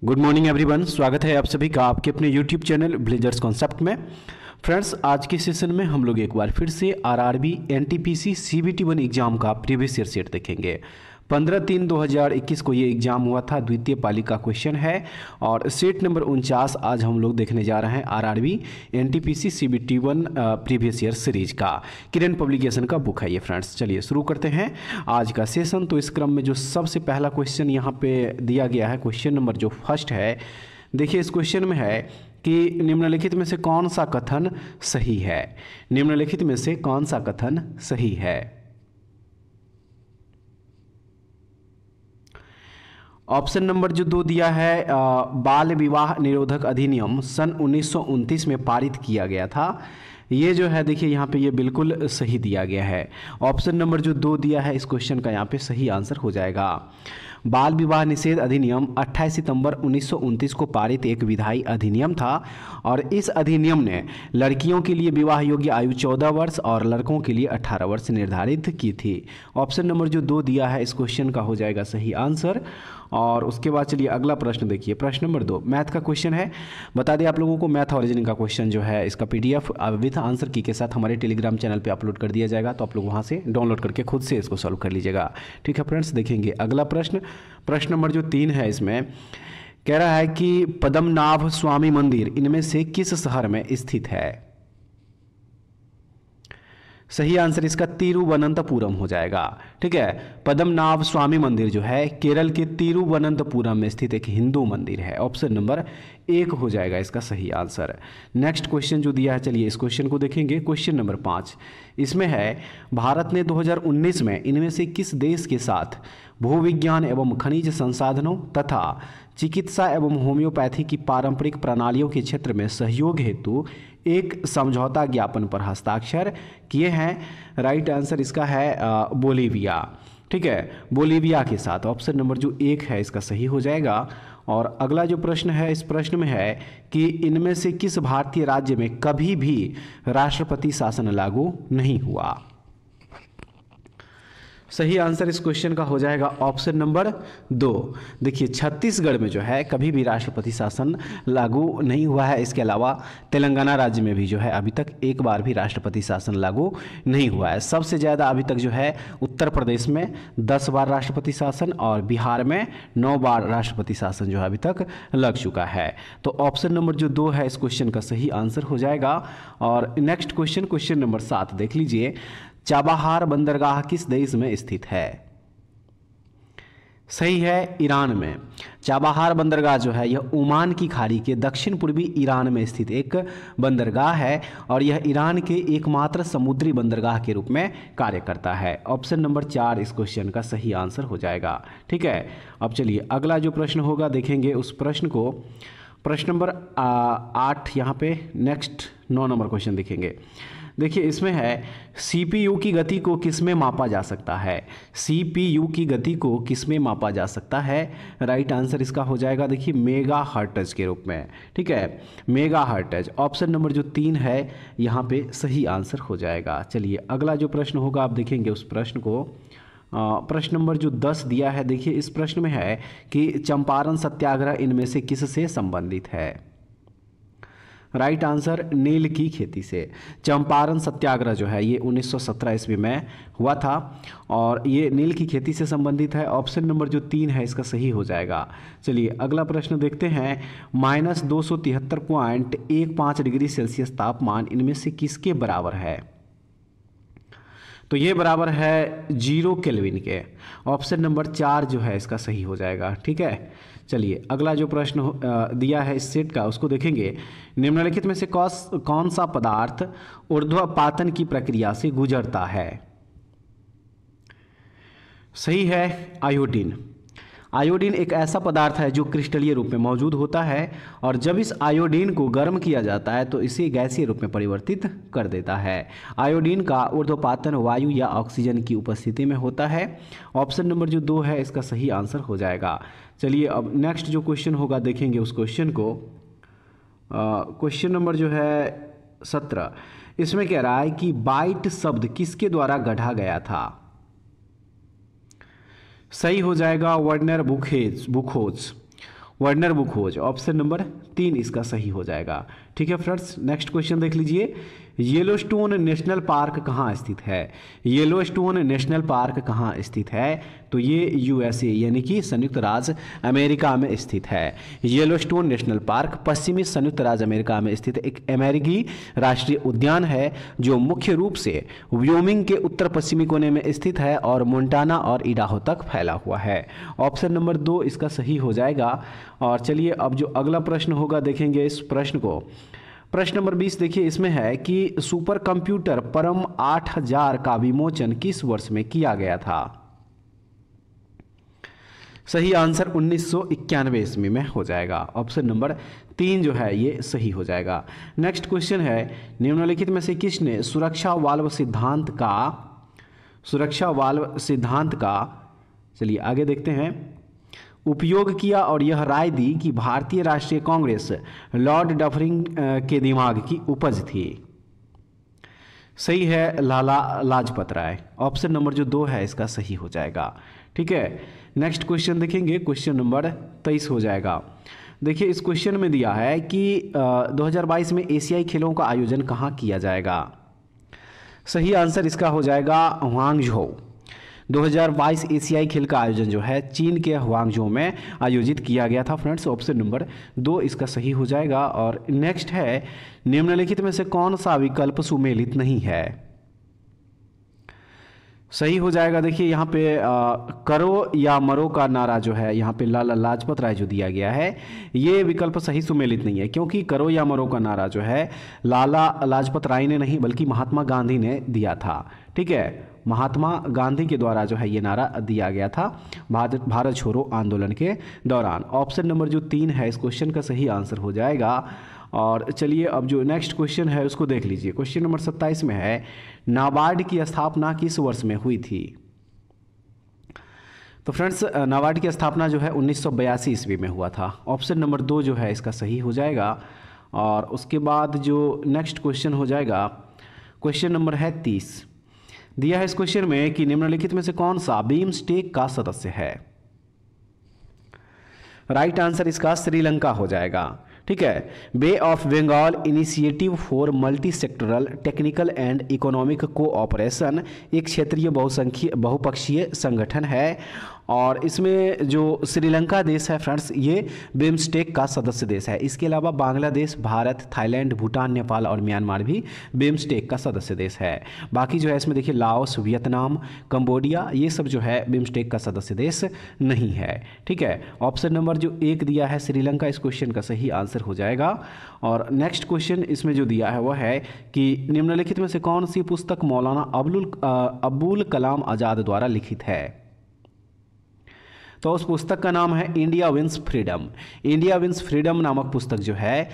Good morning everyone, स्वागत है आप सभी का आपके अपने यूट्यूब चैनल ब्लेजर्स कॉन्सेप्ट में। फ्रेंड्स, आज के सेशन में हम लोग एक बार फिर से आरआरबी एनटीपीसी सीबीटी 1 एग्जाम का प्रीवियस ईयर सेट देखेंगे। 15/3/2021 को ये एग्जाम हुआ था, द्वितीय पाली का क्वेश्चन है और सेट नंबर 49 आज हम लोग देखने जा रहे हैं RRB NTPC CBT 1 previous year series का। किरण पब्लिकेशन का बुक है ये। फ्रेंड्स, चलिए शुरू करते हैं आज का सेशन। तो इस क्रम में जो सबसे पहला क्वेश्चन यहाँ पे दिया गया है, क्वेश्चन नंबर जो फर्स्ट है, देखिए इस क्वेश्चन में है कि निम्नलिखित में से कौन सा कथन सही है। निम्नलिखित में से कौन सा कथन सही है। ऑप्शन नंबर जो 2 दिया है, बाल विवाह निरोधक अधिनियम सन 1929 में पारित किया गया था। ये जो है देखिए यहाँ पे ये बिल्कुल सही दिया गया है। ऑप्शन नंबर जो 2 दिया है इस क्वेश्चन का यहाँ पे सही आंसर हो जाएगा। बाल विवाह निषेध अधिनियम 28 सितंबर 1929 को पारित एक विधायी अधिनियम था और इस अधिनियम ने लड़कियों के लिए विवाह योग्य आयु 14 वर्ष और लड़कों के लिए 18 वर्ष निर्धारित की थी। ऑप्शन नंबर जो 2 दिया है इस क्वेश्चन का हो जाएगा सही आंसर। और उसके बाद चलिए अगला प्रश्न देखिए, प्रश्न नंबर 2 मैथ का क्वेश्चन है। बता दें आप लोगों को, मैथ और रीजनिंग का क्वेश्चन जो है इसका पीडीएफ विथ आंसर की के साथ हमारे टेलीग्राम चैनल पे अपलोड कर दिया जाएगा, तो आप लोग वहां से डाउनलोड करके खुद से इसको सॉल्व कर लीजिएगा। ठीक है फ्रेंड्स, देखेंगे अगला प्रश्न। प्रश्न नंबर जो 3 है इसमें कह रहा है कि पद्मनाभ स्वामी मंदिर इनमें से किस शहर में स्थित है। सही आंसर इसका तिरुवनंतपुरम हो जाएगा। ठीक है, पद्मनाभ स्वामी मंदिर जो है केरल के तिरुवनंतपुरम में स्थित एक हिंदू मंदिर है। ऑप्शन नंबर 1 हो जाएगा इसका सही आंसर। नेक्स्ट क्वेश्चन जो दिया है, चलिए इस क्वेश्चन को देखेंगे। क्वेश्चन नंबर 5 इसमें है, भारत ने 2019 में इनमें से किस देश के साथ भूविज्ञान एवं खनिज संसाधनों तथा चिकित्सा एवं होम्योपैथी की पारंपरिक प्रणालियों के क्षेत्र में सहयोग हेतु एक समझौता ज्ञापन पर हस्ताक्षर किए हैं। राइट आंसर इसका है बोलीविया। ठीक है, बोलीविया के साथ। ऑप्शन नंबर जो 1 है इसका सही हो जाएगा। और अगला जो प्रश्न है, इस प्रश्न में है कि इनमें से किस भारतीय राज्य में कभी भी राष्ट्रपति शासन लागू नहीं हुआ। सही आंसर इस क्वेश्चन का हो जाएगा ऑप्शन नंबर 2। देखिए छत्तीसगढ़ में जो है कभी भी राष्ट्रपति शासन लागू नहीं हुआ है। इसके अलावा तेलंगाना राज्य में भी जो है अभी तक एक बार भी राष्ट्रपति शासन लागू नहीं हुआ है। सबसे ज़्यादा अभी तक जो है उत्तर प्रदेश में 10 बार राष्ट्रपति शासन और बिहार में 9 बार राष्ट्रपति शासन जो है अभी तक लग चुका है। तो ऑप्शन नंबर जो 2 है इस क्वेश्चन का सही आंसर हो जाएगा। और नेक्स्ट क्वेश्चन, क्वेश्चन नंबर 7 देख लीजिए। चाबाहार बंदरगाह किस देश में स्थित है। सही है, ईरान में। चाबाहार बंदरगाह जो है यह ओमान की खाड़ी के दक्षिण पूर्वी ईरान में स्थित एक बंदरगाह है और यह ईरान के एकमात्र समुद्री बंदरगाह के रूप में कार्य करता है। ऑप्शन नंबर 4 इस क्वेश्चन का सही आंसर हो जाएगा। ठीक है, अब चलिए अगला जो प्रश्न होगा देखेंगे उस प्रश्न को। प्रश्न नंबर 8 यहाँ पे नेक्स्ट 9 नंबर क्वेश्चन देखेंगे। देखिए इसमें है, सीपीयू की गति को किसमें मापा जा सकता है। सीपीयू की गति को किसमें मापा जा सकता है। राइट आंसर इसका हो जाएगा देखिए मेगा हर्ट्ज के रूप में। ठीक है, मेगा हर्ट्ज। ऑप्शन नंबर जो 3 है यहाँ पे सही आंसर हो जाएगा। चलिए अगला जो प्रश्न होगा आप देखेंगे उस प्रश्न को। प्रश्न नंबर जो 10 दिया है, देखिए इस प्रश्न में है कि चंपारण सत्याग्रह इनमें से किससे संबंधित है। राइट आंसर नील की खेती से। चंपारण सत्याग्रह जो है ये 1917 ईस्वी में हुआ था और ये नील की खेती से संबंधित है। ऑप्शन नंबर जो 3 है इसका सही हो जाएगा। चलिए अगला प्रश्न देखते हैं। -273.15 डिग्री सेल्सियस तापमान इनमें से किसके बराबर है। तो ये बराबर है 0 केल्विन के। ऑप्शन नंबर 4 जो है इसका सही हो जाएगा। ठीक है, चलिए अगला जो प्रश्न दिया है इस सेट का उसको देखेंगे। निम्नलिखित में से कौन सा पदार्थ ऊर्ध्वपातन की प्रक्रिया से गुजरता है। सही है, आयोडीन। आयोडीन एक ऐसा पदार्थ है जो क्रिस्टलीय रूप में मौजूद होता है और जब इस आयोडीन को गर्म किया जाता है तो इसे गैसीय रूप में परिवर्तित कर देता है। आयोडीन का ऊर्ध्वपातन वायु या ऑक्सीजन की उपस्थिति में होता है। ऑप्शन नंबर जो 2 है इसका सही आंसर हो जाएगा। चलिए अब नेक्स्ट जो क्वेश्चन होगा देखेंगे उस क्वेश्चन को। क्वेश्चन नंबर जो है 17 इसमें कह रहा है कि बाइट शब्द किसके द्वारा गढ़ा गया था। सही हो जाएगा वर्नर बुखोज। वर्नर बुक खोज, ऑप्शन नंबर 3 इसका सही हो जाएगा। ठीक है फ्रेंड्स, नेक्स्ट क्वेश्चन देख लीजिए। येलोस्टोन नेशनल पार्क कहाँ स्थित है? येलोस्टोन नेशनल पार्क कहाँ स्थित है? तो ये यूएसए यानी कि संयुक्त राज्य अमेरिका में स्थित है। येलोस्टोन नेशनल पार्क पश्चिमी संयुक्त राज्य अमेरिका में स्थित एक अमेरिकी राष्ट्रीय उद्यान है जो मुख्य रूप से व्योमिंग के उत्तर पश्चिमी कोने में स्थित है और मोंटाना और इडाहो तक फैला हुआ है। ऑप्शन नंबर 2 इसका सही हो जाएगा। और चलिए अब जो अगला प्रश्न होगा देखेंगे इस प्रश्न को। प्रश्न नंबर 20 देखिए, इसमें है कि सुपर कंप्यूटर परम 8000 का विमोचन किस वर्ष में किया गया था? सही आंसर 1991 ईस्वी में हो जाएगा। ऑप्शन नंबर 3 जो है ये सही हो जाएगा। नेक्स्ट क्वेश्चन है, निम्नलिखित में से किसने सुरक्षा वाल्व सिद्धांत का चलिए आगे देखते हैं उपयोग किया और यह राय दी कि भारतीय राष्ट्रीय कांग्रेस लॉर्ड डफरिन के दिमाग की उपज थी? सही है, लाला लाजपत राय। ऑप्शन नंबर जो 2 है इसका सही हो जाएगा। ठीक है, नेक्स्ट क्वेश्चन देखेंगे, क्वेश्चन नंबर 23 हो जाएगा। देखिए इस क्वेश्चन में दिया है कि 2022 में एशियाई खेलों का आयोजन कहाँ किया जाएगा? सही आंसर इसका हो जाएगा ह्वांगझो। 2022 एशियाई खेल का आयोजन जो है चीन के ह्वांगझो में आयोजित किया गया था फ्रेंड्स। ऑप्शन नंबर 2 इसका सही हो जाएगा। और नेक्स्ट है, निम्नलिखित में से कौन सा विकल्प सुमेलित नहीं है? सही हो जाएगा। देखिए यहाँ पे करो या मरो का नारा जो है यहाँ पे लाला लाजपत राय जो दिया गया है ये विकल्प सही सुमेलित नहीं है, क्योंकि करो या मरो का नारा जो है लाला लाजपत राय ने नहीं बल्कि महात्मा गांधी ने दिया था। ठीक है, महात्मा गांधी के द्वारा जो है ये नारा दिया गया था भारत छोड़ो आंदोलन के दौरान। ऑप्शन नंबर जो 3 है इस क्वेश्चन का सही आंसर हो जाएगा। और चलिए अब जो नेक्स्ट क्वेश्चन है उसको देख लीजिए। क्वेश्चन नंबर 27 में है, नाबार्ड की स्थापना किस वर्ष में हुई थी? तो फ्रेंड्स नाबार्ड की स्थापना जो है 1982 ईस्वी में हुआ था। ऑप्शन नंबर 2 जो है इसका सही हो जाएगा। और उसके बाद जो नेक्स्ट क्वेश्चन हो जाएगा, क्वेश्चन नंबर है 30। दिया है इस क्वेश्चन में कि निम्नलिखित में से कौन सा बिम्स्टेक का सदस्य है? राइट आंसर इसका श्रीलंका हो जाएगा। ठीक है, bay of Bengal initiative for multi sectoral technical and economic cooperation एक क्षेत्रीय बहुपक्षीय संगठन है और इसमें जो श्रीलंका देश है फ्रेंड्स ये बिम्स्टेक का सदस्य देश है। इसके अलावा बांग्लादेश, भारत, थाईलैंड, भूटान, नेपाल और म्यांमार भी बिम्स्टेक का सदस्य देश है। बाकी जो है इसमें देखिए लाओस, वियतनाम, कंबोडिया ये सब जो है बिम्स्टेक का सदस्य देश नहीं है। ठीक है, ऑप्शन नंबर जो 1 दिया है श्रीलंका इस क्वेश्चन का सही आंसर हो जाएगा। और नेक्स्ट क्वेश्चन इसमें जो दिया है वह है कि निम्नलिखित में से कौन सी पुस्तक मौलाना अबुल कलाम आज़ाद द्वारा लिखित है? तो उस पुस्तक का नाम है India wins freedom. India wins freedom नामक पुस्तक जो है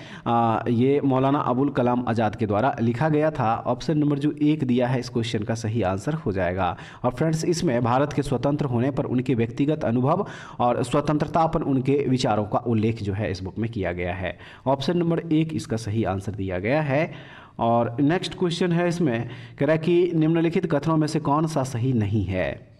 ये मौलाना अबुल कलाम आज़ाद के द्वारा लिखा गया था। ऑप्शन नंबर जो 1 दिया है इस क्वेश्चन का सही आंसर हो जाएगा। और फ्रेंड्स इसमें भारत के स्वतंत्र होने पर उनके व्यक्तिगत अनुभव और स्वतंत्रता पर उनके विचारों का उल्लेख जो है इस बुक में किया गया है। ऑप्शन नंबर 1 इसका सही आंसर दिया गया है। और नेक्स्ट क्वेश्चन है इसमें कह रहा है कि निम्नलिखित कथनों में से कौन सा सही नहीं है?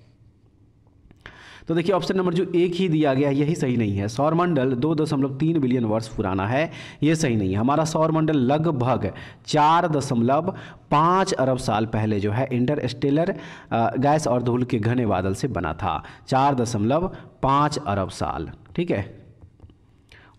तो देखिए ऑप्शन नंबर जो 1 ही दिया गया यही सही नहीं है। सौरमंडल 2.3 बिलियन वर्ष पुराना है, ये सही नहीं है। हमारा सौरमंडल लगभग 4.5 अरब साल पहले जो है इंटरस्टेलर गैस और धूल के घने बादल से बना था। 4.5 अरब साल। ठीक है,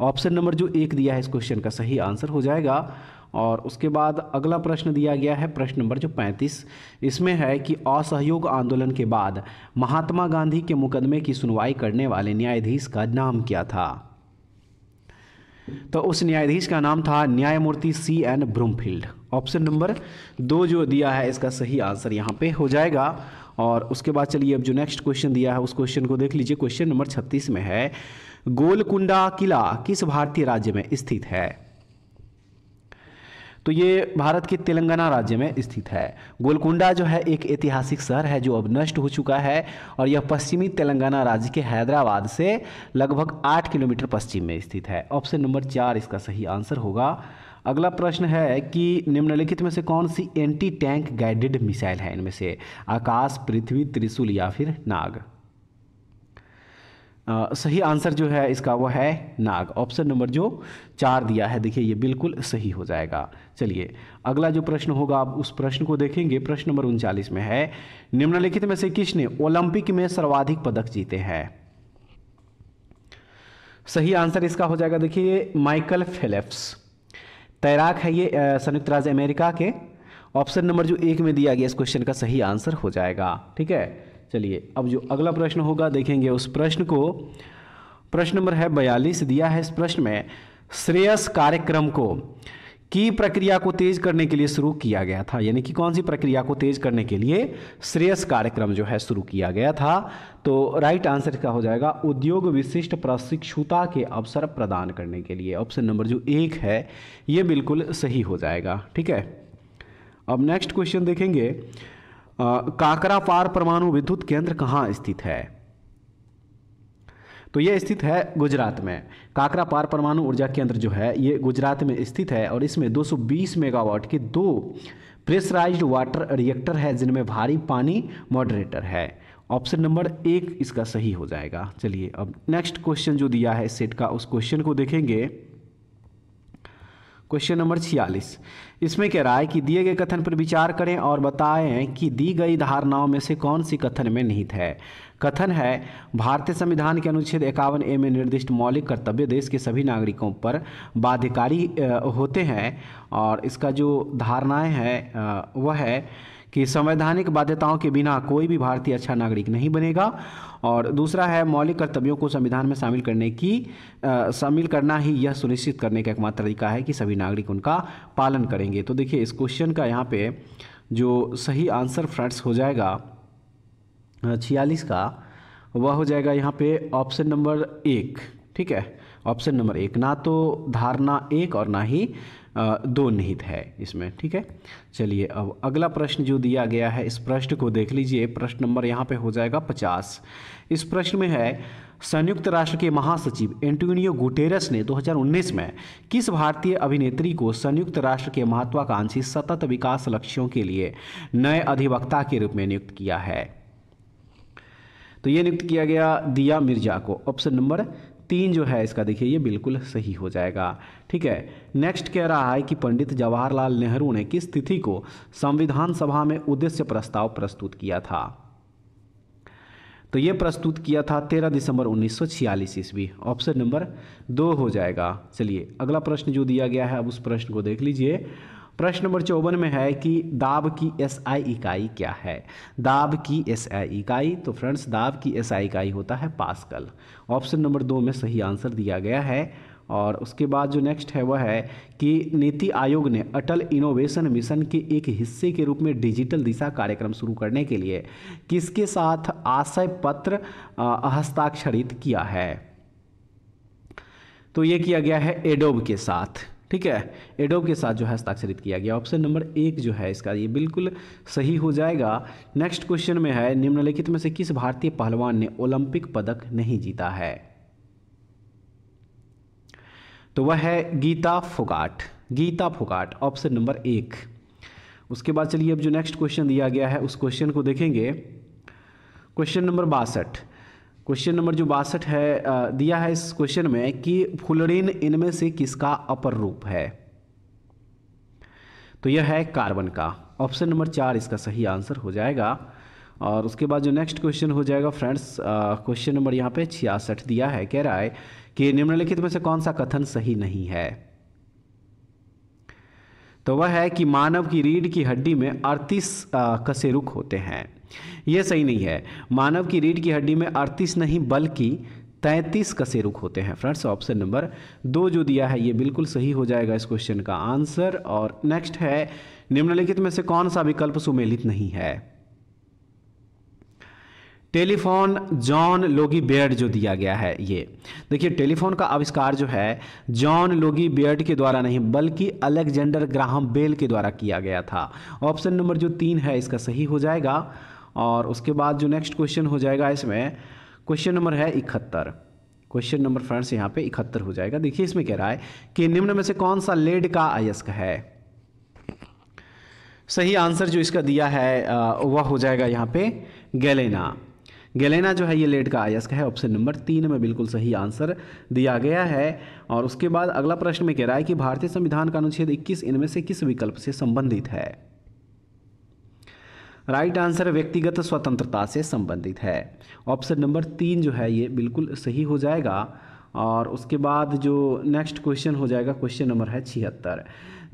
ऑप्शन नंबर जो 1 दिया है इस क्वेश्चन का सही आंसर हो जाएगा। और उसके बाद अगला प्रश्न दिया गया है प्रश्न नंबर जो 35। इसमें है कि असहयोग आंदोलन के बाद महात्मा गांधी के मुकदमे की सुनवाई करने वाले न्यायाधीश का नाम क्या था? तो उस न्यायाधीश का नाम था न्यायमूर्ति CN ब्रूमफील्ड। ऑप्शन नंबर 2 जो दिया है इसका सही आंसर यहाँ पे हो जाएगा। और उसके बाद चलिए अब जो नेक्स्ट क्वेश्चन दिया है उस क्वेश्चन को देख लीजिए। क्वेश्चन नंबर 36 में है, गोलकुंडा किला किस भारतीय राज्य में स्थित है? तो ये भारत के तेलंगाना राज्य में स्थित है। गोलकुंडा जो है एक ऐतिहासिक शहर है जो अब नष्ट हो चुका है और यह पश्चिमी तेलंगाना राज्य के हैदराबाद से लगभग 8 किलोमीटर पश्चिम में स्थित है। ऑप्शन नंबर 4 इसका सही आंसर होगा। अगला प्रश्न है कि निम्नलिखित में से कौन सी एंटी टैंक गाइडेड मिसाइल है? इनमें से आकाश, पृथ्वी, त्रिशूल या फिर नाग। सही आंसर जो है इसका वो है नाग। ऑप्शन नंबर जो 4 दिया है देखिए ये बिल्कुल सही हो जाएगा। चलिए अगला जो प्रश्न होगा आप उस प्रश्न को देखेंगे। प्रश्न नंबर 39 में है, निम्नलिखित में से किसने ओलंपिक में सर्वाधिक पदक जीते हैं? सही आंसर इसका हो जाएगा देखिए माइकल फेल्प्स। तैराक है ये संयुक्त राज्य अमेरिका के। ऑप्शन नंबर जो 1 में दिया गया इस क्वेश्चन का सही आंसर हो जाएगा। ठीक है, चलिए अब जो अगला प्रश्न होगा देखेंगे उस प्रश्न को। प्रश्न नंबर है 42 दिया है इस प्रश्न में, श्रेयस कार्यक्रम को की प्रक्रिया को तेज करने के लिए शुरू किया गया था। यानी कि कौन सी प्रक्रिया को तेज करने के लिए श्रेयस कार्यक्रम जो है शुरू किया गया था? तो राइट आंसर इसका हो जाएगा उद्योग विशिष्ट प्रशिक्षुता के अवसर प्रदान करने के लिए। ऑप्शन नंबर जो 1 है ये बिल्कुल सही हो जाएगा। ठीक है, अब नेक्स्ट क्वेश्चन देखेंगे, काकरापार परमाणु विद्युत केंद्र कहाँ स्थित है? तो ये स्थित है गुजरात में। काकरापार परमाणु ऊर्जा केंद्र जो है ये गुजरात में स्थित है और इसमें 220 मेगावाट के 2 प्रेशराइज्ड वाटर रिएक्टर है जिनमें भारी पानी मॉडरेटर है। ऑप्शन नंबर 1 इसका सही हो जाएगा। चलिए अब नेक्स्ट क्वेश्चन जो दिया है इस सेट का उस क्वेश्चन को देखेंगे। क्वेश्चन नंबर 46 इसमें कह रहा है कि दिए गए कथन पर विचार करें और बताएं कि दी गई धारणाओं में से कौन सी कथन में निहित है। कथन है, भारतीय संविधान के अनुच्छेद 51A में निर्दिष्ट मौलिक कर्तव्य देश के सभी नागरिकों पर बाध्यकारी होते हैं। और इसका जो धारणाएं हैं वह है कि संवैधानिक बाध्यताओं के बिना कोई भी भारतीय अच्छा नागरिक नहीं बनेगा। और दूसरा है, मौलिक कर्तव्यों को संविधान में शामिल करना ही यह सुनिश्चित करने का एकमात्र तरीका है कि सभी नागरिक उनका पालन करेंगे। तो देखिए इस क्वेश्चन का यहाँ पे जो सही आंसर फ्रेंड्स हो जाएगा 46 का, वह हो जाएगा यहाँ पे ऑप्शन नंबर 1। ठीक है, ऑप्शन नंबर 1, ना तो धारणा 1 और ना ही 2 निहित है इसमें। ठीक है, चलिए अब अगला प्रश्न जो दिया गया है इस प्रश्न को देख लीजिए। प्रश्न नंबर यहाँ पे हो जाएगा 50। इस प्रश्न में है, संयुक्त राष्ट्र के महासचिव एंटोनियो गुटेरेस ने 2019 में किस भारतीय अभिनेत्री को संयुक्त राष्ट्र के महत्वाकांक्षी सतत विकास लक्ष्यों के लिए नए अधिवक्ता के रूप में नियुक्त किया है? तो ये नियुक्त किया गया दिया मिर्जा को। ऑप्शन नंबर 3 जो है इसका देखिए ये बिल्कुल सही हो जाएगा। ठीक है, नेक्स्ट कह रहा है कि पंडित जवाहरलाल नेहरू ने किस तिथि को संविधान सभा में उद्देश्य प्रस्ताव प्रस्तुत किया था? तो ये प्रस्तुत किया था 13 दिसंबर 1946 ईस्वी। ऑप्शन नंबर 2 हो जाएगा। चलिए अगला प्रश्न जो दिया गया है अब उस प्रश्न को देख लीजिए। प्रश्न नंबर 54 में है कि दाब की एसआई इकाई क्या है? दाब की एसआई इकाई, तो फ्रेंड्स दाब की एसआई इकाई होता है पास्कल। ऑप्शन नंबर 2 में सही आंसर दिया गया है। और उसके बाद जो नेक्स्ट है वह है कि नीति आयोग ने अटल इनोवेशन मिशन के एक हिस्से के रूप में डिजिटल दिशा कार्यक्रम शुरू करने के लिए किसके साथ आशय पत्र हस्ताक्षरित किया है? तो ये किया गया है एडोब के साथ। ठीक है, एडोब के साथ जो है हस्ताक्षरित किया गया। ऑप्शन नंबर 1 जो है इसका ये बिल्कुल सही हो जाएगा। नेक्स्ट क्वेश्चन में है, निम्नलिखित में से किस भारतीय पहलवान ने ओलंपिक पदक नहीं जीता है? तो वह है गीता फोगाट। Geeta Phogat option number 1। उसके बाद चलिए अब जो नेक्स्ट क्वेश्चन दिया गया है उस क्वेश्चन को देखेंगे। Question number 62। क्वेश्चन नंबर जो 62 है दिया है इस क्वेश्चन में कि फ्लोरीन इनमें से किसका अपर रूप है? तो यह है कार्बन का। ऑप्शन नंबर 4 इसका सही आंसर हो जाएगा। और उसके बाद जो नेक्स्ट क्वेश्चन हो जाएगा फ्रेंड्स, क्वेश्चन नंबर यहाँ पे 66 दिया है। कह रहा है कि निम्नलिखित में से कौन सा कथन सही नहीं है? तो वह है कि मानव की रीढ़ की हड्डी में 38 कशेरुक होते हैं। यह सही नहीं है। मानव की रीढ़ की हड्डी में 38 नहीं बल्कि 33 कशेरुक होते हैं फ्रेंड्स। ऑप्शन नंबर 2 जो दिया है ये बिल्कुल सही हो जाएगा इस क्वेश्चन का आंसर। और नेक्स्ट है, निम्नलिखित में से कौन सा विकल्प सुमेलित नहीं है? टेलीफोन जॉन लोगी बेयर्ड जो दिया गया है ये देखिए, टेलीफोन का आविष्कार जो है जॉन लोगी बेयर्ड के द्वारा नहीं बल्कि अलेक्जेंडर ग्राहम बेल के द्वारा किया गया था। ऑप्शन नंबर जो 3 है इसका सही हो जाएगा। और उसके बाद जो नेक्स्ट क्वेश्चन हो जाएगा इसमें क्वेश्चन नंबर है 71। क्वेश्चन नंबर फ्रेंड्स यहाँ पे 71 हो जाएगा। देखिए इसमें कह रहा है कि निम्न में से कौन सा लेड का अयस्क है? सही आंसर जो इसका दिया है वह हो जाएगा यहाँ पे गैलेना। गैलेना जो है ये लेड का अयस्क है। ऑप्शन नंबर 3 में बिल्कुल सही आंसर दिया गया है। और उसके बाद अगला प्रश्न में कह रहा है कि भारतीय संविधान का अनुच्छेद 21 इनमें से किस विकल्प से संबंधित है? राइट आंसर व्यक्तिगत स्वतंत्रता से संबंधित है। ऑप्शन नंबर 3 जो है ये बिल्कुल सही हो जाएगा। और उसके बाद जो नेक्स्ट क्वेश्चन हो जाएगा, क्वेश्चन नंबर है 76।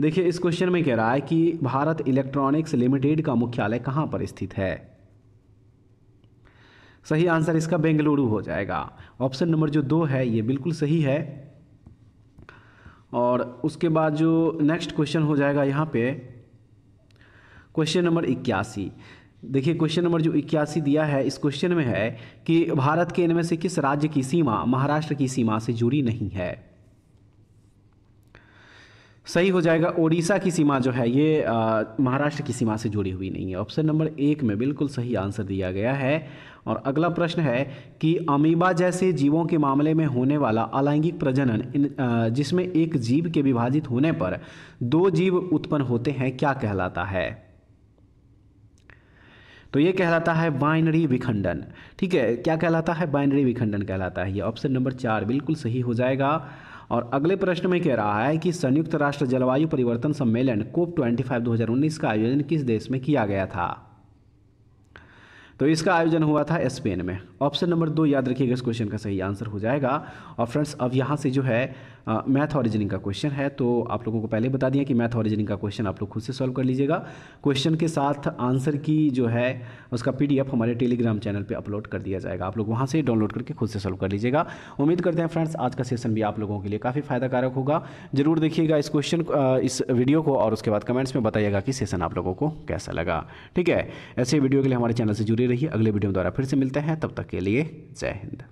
देखिए इस क्वेश्चन में कह रहा है कि भारत इलेक्ट्रॉनिक्स लिमिटेड का मुख्यालय कहाँ पर स्थित है? सही आंसर इसका बेंगलुरु हो जाएगा। ऑप्शन नंबर जो 2 है ये बिल्कुल सही है। और उसके बाद जो नेक्स्ट क्वेश्चन हो जाएगा यहाँ पे क्वेश्चन नंबर 81। देखिए क्वेश्चन नंबर जो 81 दिया है, इस क्वेश्चन में है कि भारत के इनमें से किस राज्य की सीमा महाराष्ट्र की सीमा से जुड़ी नहीं है? सही हो जाएगा, ओडिशा की सीमा जो है ये महाराष्ट्र की सीमा से जुड़ी हुई नहीं है। ऑप्शन नंबर 1 में बिल्कुल सही आंसर दिया गया है। और अगला प्रश्न है कि अमीबा जैसे जीवों के मामले में होने वाला अलैंगिक प्रजनन जिसमें एक जीव के विभाजित होने पर 2 जीव उत्पन्न होते हैं, क्या कहलाता है? तो ये कहलाता है बाइनरी विखंडन। ठीक है, क्या कहलाता है? बाइनरी विखंडन कहलाता है। ये ऑप्शन नंबर 4 बिल्कुल सही हो जाएगा। और अगले प्रश्न में कह रहा है कि संयुक्त राष्ट्र जलवायु परिवर्तन सम्मेलन COP25 2019 का आयोजन किस देश में किया गया था? तो इसका आयोजन हुआ था स्पेन में। ऑप्शन नंबर 2 याद रखिएगा, इस क्वेश्चन का सही आंसर हो जाएगा। और फ्रेंड्स अब यहाँ से जो है मैथ और रीजनिंग का क्वेश्चन है, तो आप लोगों को पहले बता दिया कि मैथ और रीजनिंग का क्वेश्चन आप लोग खुद से सॉल्व कर लीजिएगा। क्वेश्चन के साथ आंसर की जो है उसका PDF हमारे टेलीग्राम चैनल पे अपलोड कर दिया जाएगा, आप लोग वहाँ से डाउनलोड करके खुद से सॉल्व कर लीजिएगा। उम्मीद करते हैं फ्रेंड्स आज का सेशन भी आप लोगों के लिए काफ़ी फायदा कारक होगा। जरूर देखिएगा इस इस वीडियो को और उसके बाद कमेंट्स में बताइएगा कि सेशन आप लोगों को कैसा लगा। ठीक है, ऐसे वीडियो के लिए हमारे चैनल से जुड़े रहिए। अगले वीडियो में द्वारा फिर से मिलते हैं, तब तक के लिए जय हिंद।